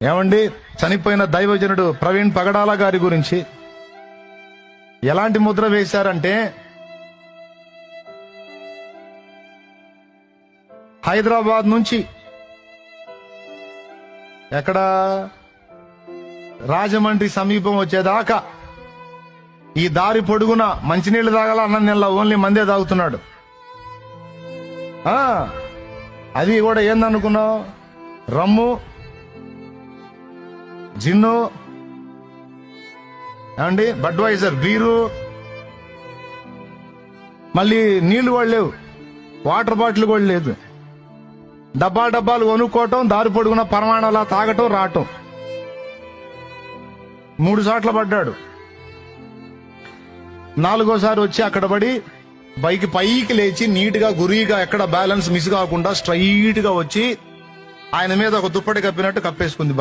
ఏమండి, చనిపోయిన దైవజనుడు ప్రవీణ్ పగడాల గారి గురించి ఎలాంటి ముద్ర వేశారంటే, హైదరాబాద్ నుంచి ఎక్కడ రాజమండ్రి సమీపం వచ్చేదాకా ఈ దారి పొడుగున మంచినీళ్లు తాగాల, అన్నం నెల ఓన్లీ మందే తాగుతున్నాడు. అది కూడా ఏందనుకున్నావు? రమ్ము, జిన్ను, ఏమండి బడ్వైజర్ బీరు, మళ్ళీ నీళ్లు కూడా లేవు, వాటర్ బాటిల్ కూడా లేదు. డబ్బాలు కొనుక్కోవటం, దారి పొడుగున పరమాణాలా తాగటం, రావటం. 3 సార్లు పడ్డాడు. 4గోసారి వచ్చి అక్కడ పడి బైక్ పైకి లేచి నీట్ గా గురిగా ఎక్కడ బ్యాలెన్స్ మిస్ కాకుండా స్ట్రైట్ గా వచ్చి ఆయన మీద ఒక దుప్పటి కప్పినట్టు కప్పేసుకుంది.